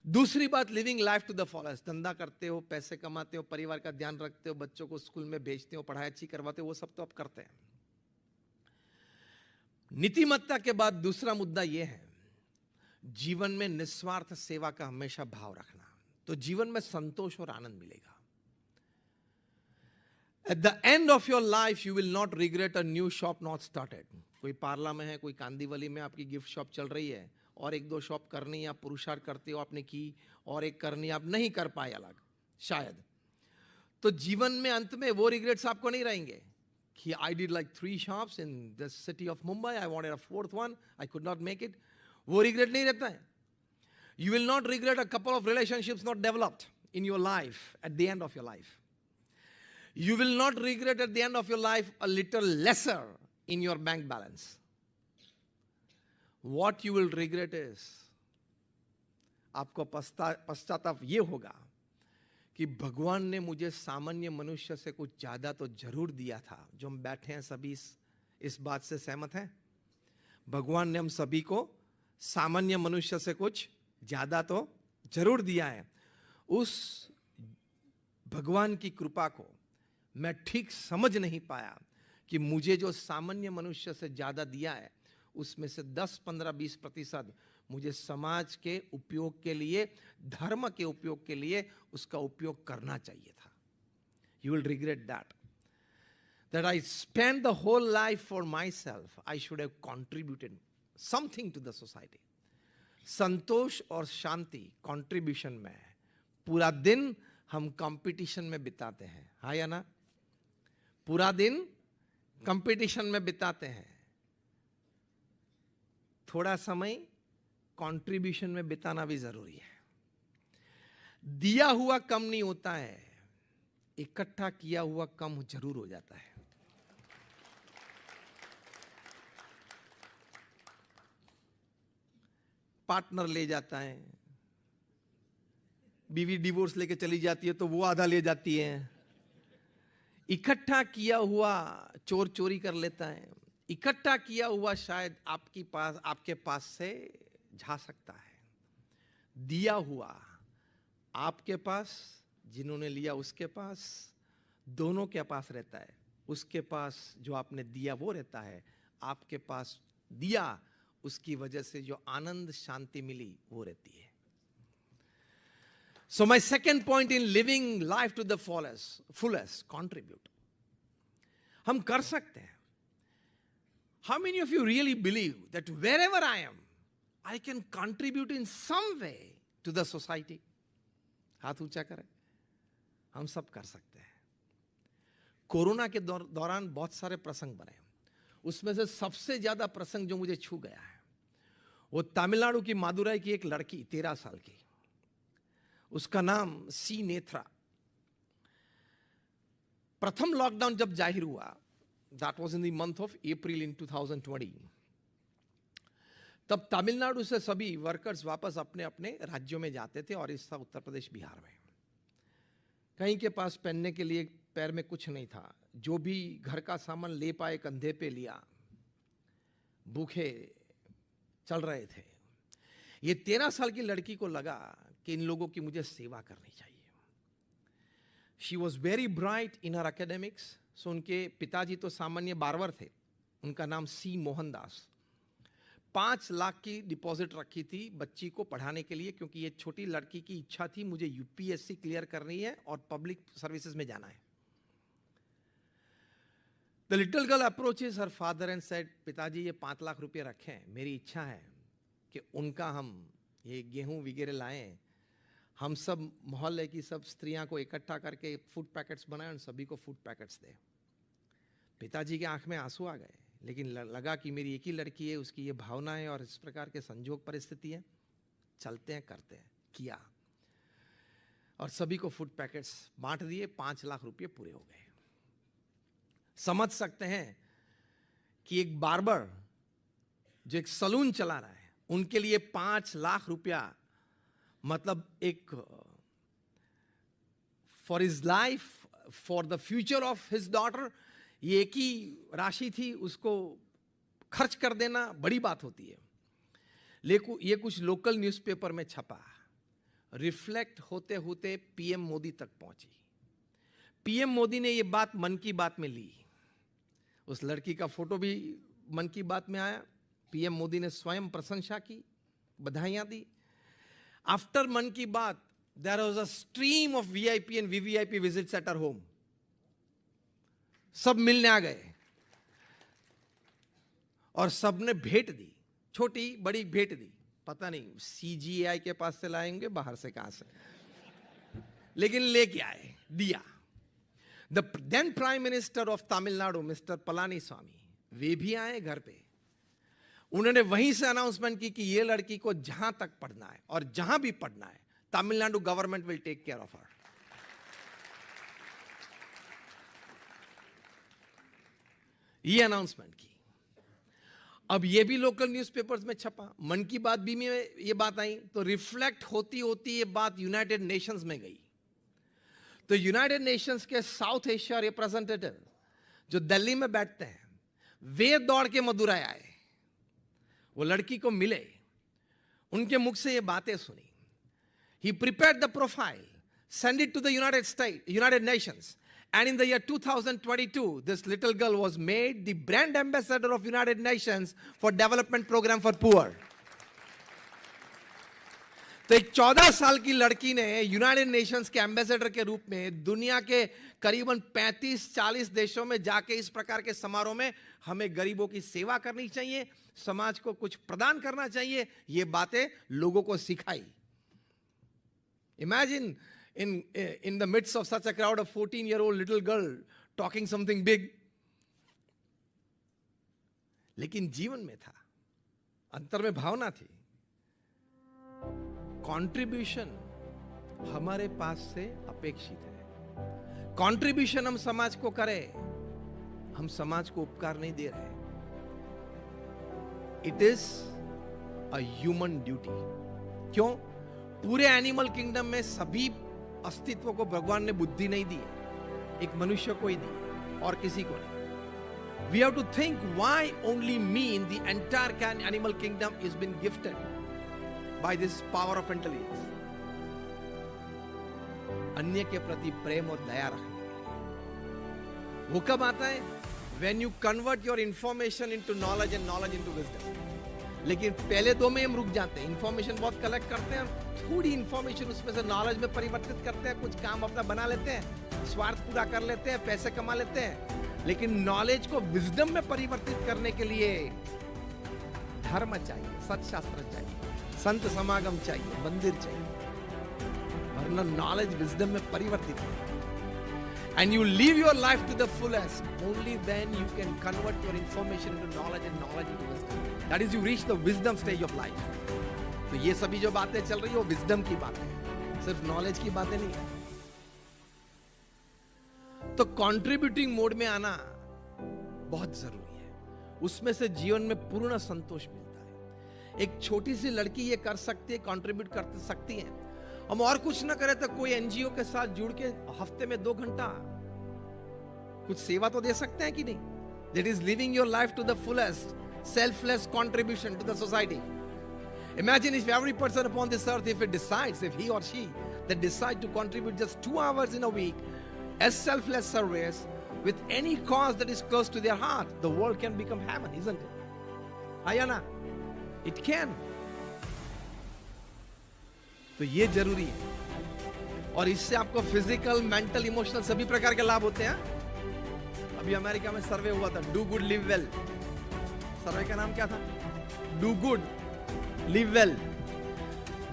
दूसरी बात, living life to the फॉलेस्ट। धंधा करते हो, पैसे कमाते हो, परिवार का ध्यान रखते हो, बच्चों को स्कूल में भेजते हो, पढ़ाई अच्छी करवाते हो, वो सब तो आप करते हैं। नीतिमत्ता के बाद दूसरा मुद्दा यह है, जीवन में निस्वार्थ सेवा का हमेशा भाव रखना, तो जीवन में संतोष और आनंद मिलेगा। At the end of your life, you will not regret a new shop not started. कोई पार्ला में है, कोई कांदीवली में आपकी गिफ्ट शॉप चल रही है, और एक दो शॉप करनी आप पुरुषार्थ करते हो, आपने की, और एक करनी आप नहीं कर पाए अलग शायद, तो जीवन में अंत में वो रिग्रेट्स आपको नहीं रहेंगे कि I did like 3 shops in the city of Mumbai, I wanted a 4th one, I could not make it. वो रिग्रेट नहीं रहता है। You will not regret a couple of relationships not developed in your life at the end of your life. You will not regret at the end of your life a little lesser in your bank balance. What you will regret is, आपको पश्चाताप ये होगा कि भगवान ने मुझे सामान्य मनुष्य से कुछ ज्यादा तो जरूर दिया था। जो हम बैठे हैं सभी इस बात से सहमत हैं? भगवान ने हम सभी को सामान्य मनुष्य से कुछ ज्यादा तो जरूर दिया है। उस भगवान की कृपा को मैं ठीक समझ नहीं पाया कि मुझे जो सामान्य मनुष्य से ज्यादा दिया है, उसमें से 10, 15, 20% मुझे समाज के उपयोग के लिए, धर्म के उपयोग के लिए उसका उपयोग करना चाहिए था। You will regret that I spent the whole life for myself. I should have contributed something to the society. संतोष और शांति कंट्रीब्यूशन में है। पूरा दिन हम कंपटीशन में बिताते हैं, हाँ या ना? पूरा दिन कंपटीशन में बिताते हैं, थोड़ा समय कंट्रीब्यूशन में बिताना भी जरूरी है। दिया हुआ कम नहीं होता है, इकट्ठा किया हुआ कम जरूर हो जाता है। पार्टनर ले जाता है, बीवी डिवोर्स लेके चली जाती है तो वो आधा ले जाती है। इकट्ठा किया हुआ चोर चोरी कर लेता है, इकट्ठा किया हुआ शायद आपके पास से जा सकता है। दिया हुआ आपके पास, जिन्होंने लिया उसके पास, दोनों के पास रहता है। उसके पास जो आपने दिया वो रहता है, आपके पास दिया उसकी वजह से जो आनंद शांति मिली वो रहती है। So my second point in living life to the fullest, contribute. हम कर सकते हैं। How many of you really believe that wherever I am, I can contribute in some way to the society? हाथ ऊंचा करें। हम सब कर सकते हैं। कोरोना के दौरान बहुत सारे प्रसंग बने, उसमें से सबसे ज्यादा प्रसंग जो मुझे छू गया है वो तमिलनाडु की मादुराई की एक लड़की 13 साल की, उसका नाम सी नेत्रा। प्रथम लॉकडाउन जब जाहिर हुआ, that was in the month of April in 2020, तब तमिलनाडु से सभी वर्कर्स वापस अपने अपने राज्यों में जाते थे, और इस उत्तर प्रदेश बिहार में कहीं के पास पहनने के लिए पैर में कुछ नहीं था। जो भी घर का सामान ले पाए कंधे पे लिया, भूखे चल रहे थे। ये 13 साल की लड़की को लगा कि इन लोगों की मुझे सेवा करनी चाहिए। She was very bright in her academics. So उनके पिताजी तो सामान्य बारवर थे, उनका नाम सी मोहनदास। 5 लाख की डिपॉजिट रखी थी बच्ची को पढ़ाने के लिए, क्योंकि ये छोटी लड़की की इच्छा थी मुझे यूपीएससी क्लियर करनी है और पब्लिक सर्विसेज में जाना है। The little girl approaches her father and said, पिताजी ये 5 लाख रुपए रखें, मेरी इच्छा है कि उनका हम ये गेहूं वगैरह लाएं, हम सब मोहल्ले की सब स्त्रियां को इकट्ठा करके फूड पैकेट्स बनाएं और सभी को फूड पैकेट्स दें। पिताजी के आंख में आंसू आ गए, लेकिन लगा कि मेरी एक ही लड़की है, उसकी ये भावना है और इस प्रकार के संजोग परिस्थिति है, चलते हैं करते हैं। किया और सभी को फूड पैकेट्स बांट दिए। 5 लाख रुपये पूरे हो गए। समझ सकते हैं कि एक बार्बर जो एक सलून चला रहा है, उनके लिए 5 लाख रुपया मतलब एक for his life, for the future of his daughter, ये एक ही राशि थी, उसको खर्च कर देना बड़ी बात होती है। लेकिन ये कुछ लोकल न्यूज़पेपर में छपा, रिफ्लेक्ट होते होते पीएम मोदी तक पहुंची। पीएम मोदी ने ये बात मन की बात में ली। उस लड़की का फोटो भी मन की बात में आया। पीएम मोदी ने स्वयं प्रशंसा की, बधाइयां दी। After Mann ki Baat there was a stream of VIP and VVIP visits at her home. सब मिलने आ गए और सबने भेंट दी, छोटी बड़ी भेंट दी। पता नहीं सीजीआई के पास से लाएंगे, बाहर से कहां से, लेकिन लेके आए, दिया। The then prime minister of Tamil Nadu mister Palaniswami, वे भी आए घर पे। उन्होंने वहीं से अनाउंसमेंट की कि ये लड़की को जहां तक पढ़ना है और जहां भी पढ़ना है, Tamil Nadu government will take care of her. ये अनाउंसमेंट की। अब ये भी लोकल न्यूज़पेपर्स में छपा, मन की बात भी में ये बात आई, तो रिफ्लेक्ट होती होती ये बात यूनाइटेड नेशंस में गई। तो यूनाइटेड नेशंस के साउथ एशिया रिप्रेजेंटेटिव जो दिल्ली में बैठते हैं, वे दौड़ के मदुरई आए, वो लड़की को मिले, उनके मुख से ये बातें सुनी। He prepared the profile, sent it to the United Nations, and in the year 2022, this little girl was made the brand ambassador of United Nations for Development Program for Poor. तो एक 14 साल की लड़की ने यूनाइटेड नेशंस के ambassador के रूप में दुनिया के करीबन 35-40 देशों में जाके इस प्रकार के समारोह में हमें गरीबों की सेवा करनी चाहिए, समाज को कुछ प्रदान करना चाहिए, ये बातें लोगों को सिखाई। Imagine in the midst of such a crowd, a 14-year-old little girl talking something big. लेकिन जीवन में था, अंतर में भावना थी। कंट्रीब्यूशन हमारे पास से अपेक्षित है। कंट्रीब्यूशन हम समाज को करें, हम समाज को उपकार नहीं दे रहे। It is a human duty. क्यों? पूरे एनिमल किंगडम में सभी अस्तित्व को भगवान ने बुद्धि नहीं दी, एक मनुष्य को ही दी और किसी को नहीं। We have to think why only me in the entire animal kingdom is been gifted by this power of intelligence. अन्य के प्रति प्रेम और दया रखने के लिए। वो कब आता है? When you convert your information into knowledge and knowledge into wisdom. लेकिन पहले दो में हम रुक जाते हैं। इंफॉर्मेशन बहुत कलेक्ट करते हैं, थोड़ी इंफॉर्मेशन उसमें से नॉलेज में परिवर्तित करते हैं, कुछ काम अपना बना लेते हैं, स्वार्थ पूरा कर लेते हैं, पैसे कमा लेते हैं। लेकिन नॉलेज को विजडम में परिवर्तित करने के लिए धर्म चाहिए, सत्शास्त्र चाहिए, संत समागम चाहिए, मंदिर चाहिए, वरना नॉलेज विजडम में परिवर्तित है। And you live your life to the fullest. Only then you can convert your information into knowledge and knowledge into wisdom. That is, you reach the wisdom stage of life. तो ये सभी जो बातें चल रही है वो विजडम की बातें हैं, सिर्फ नॉलेज की बातें नहीं है। तो कंट्रीब्यूटिंग मोड में आना बहुत जरूरी है, उसमें से जीवन में पूर्ण संतोष मिलता है। एक छोटी सी लड़की ये कर सकती है, कंट्रीब्यूट कर सकती है। हम और कुछ ना करें तो कोई एनजीओ के साथ जुड़ के हफ्ते में 2 घंटा कुछ सेवा तो दे सकते हैं कि नहीं? That is living your life to the fullest, selfless contribution to the society. Imagine if every person upon this earth, if he or she that decide to contribute just 2 hours in a week as selfless service with any cause that is close to their heart, the world can become heaven, isn't it? Ayana, it can. तो ये जरूरी है और इससे आपको physical, mental, emotional सभी प्रकार के लाभ होते हैं। अभी अमेरिका में सर्वे हुआ था, डू गुड लिव वेल। सर्वे का नाम क्या था? Do good live well.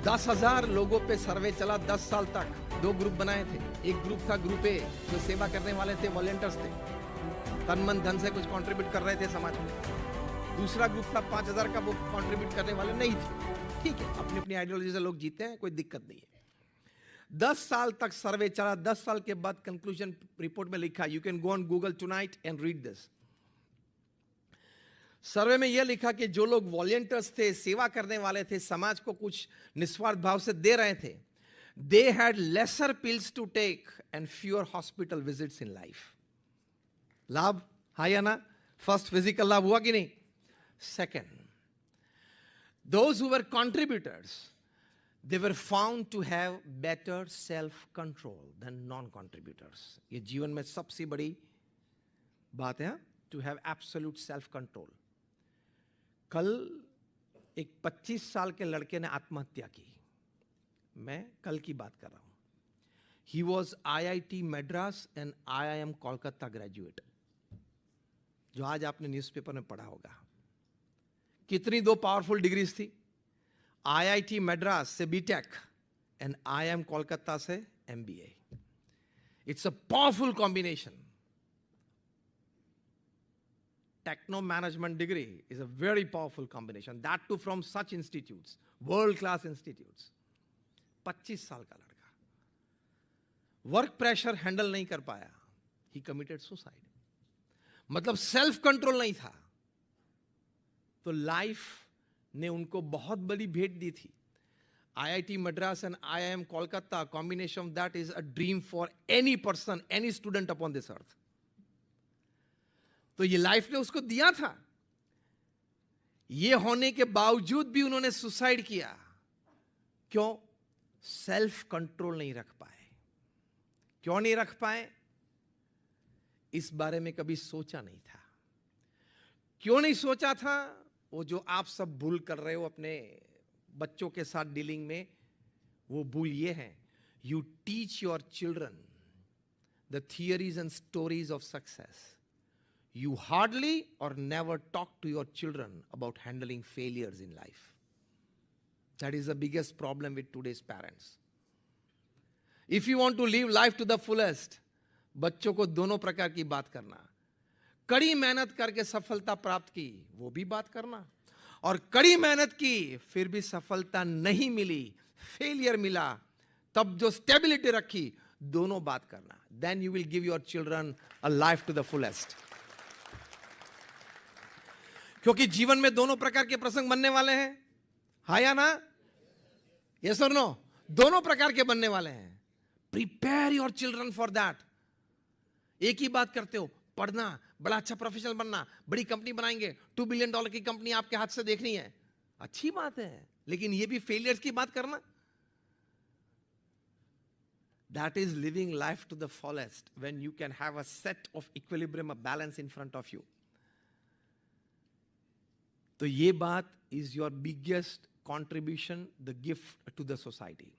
10,000 लोगों पे सर्वे चला 10 साल तक। 2 ग्रुप बनाए थे। एक ग्रुप था ग्रुप ए, जो सेवा करने वाले थे, वॉलंटियर्स थे, तन मन धन से कुछ कंट्रीब्यूट कर रहे थे समाज में। दूसरा ग्रुप था 5,000 का, वो कंट्रीब्यूट करने वाले नहीं थे। ठीक है, अपनी अपनी आइडियोलॉजी से लोग जीते हैं, कोई दिक्कत नहीं है। 10 साल तक सर्वे चला। 10 साल के बाद कंक्लूजन रिपोर्ट में लिखा, you can go on Google tonight and read this. Survey में यह लिखा कि जो लोग वॉलंटियर्स थे, सेवा करने वाले थे, समाज को कुछ निस्वार्थ भाव से दे रहे थे, they had lesser pills to take and fewer hospital visits in life. लाभ हाँ या ना? फर्स्ट, फिजिकल लाभ हुआ कि नहीं? Second, those who were contributors, They were found to have better self-control than non-contributors. ये जीवन में सबसे बड़ी बात है, to have absolute self-control. कल एक 25 साल के लड़के ने आत्महत्या की. मैं कल की बात कर रहा हूं. He was IIT Madras and IIM Kolkata graduate. जो आज आपने न्यूज़पेपर में पढ़ा होगा. कितनी दो पावरफुल डिग्रीज थी. IIT मैड्रास से बीटेक एंड IIM कोलकाता से MBA. It's a powerful combination. Techno management degree is a very powerful combination, that too from such institutes, world class institutes. 25 साल का लड़का वर्क प्रेशर हैंडल नहीं कर पाया. ही कमिटेड सुसाइड. मतलब सेल्फ कंट्रोल नहीं था. तो लाइफ ने उनको बहुत बड़ी भेंट दी थी. IIT Madras and IIM Kolkata, combination of that is a dream for any person, any student upon this earth. तो ये लाइफ ने उसको दिया था. ये होने के बावजूद भी उन्होंने सुसाइड किया. क्यों? सेल्फ कंट्रोल नहीं रख पाए. क्यों नहीं रख पाए? इस बारे में कभी सोचा नहीं था. क्यों नहीं सोचा था? वो जो आप सब भूल कर रहे हो अपने बच्चों के साथ डीलिंग में, वो भूल ये है. You teach your children the theories and stories of success. You hardly or never talk to your children about handling failures in life. That is the biggest problem with today's parents. If you want to live life to the fullest, बच्चों को दोनों प्रकार की बात करना. कड़ी मेहनत करके सफलता प्राप्त की, वो भी बात करना. और कड़ी मेहनत की फिर भी सफलता नहीं मिली, फेलियर मिला, तब जो स्टेबिलिटी रखी, दोनों बात करना. Then you will give your children a life to the fullest. क्योंकि जीवन में दोनों प्रकार के प्रसंग बनने वाले हैं. हाँ या ना? यस और नो? दोनों प्रकार के बनने वाले हैं. Prepare your children for that. एक ही बात करते हो, पढ़ना, बड़ा अच्छा प्रोफेशनल बनना, बड़ी कंपनी बनाएंगे, $2 बिलियन की कंपनी आपके हाथ से देखनी है. अच्छी बात है, लेकिन ये भी फेलियर्स की बात करना. That is living life to the fullest when you can have a set of equilibrium, a balance in front of you. तो ये बात is your biggest contribution, the gift to the society.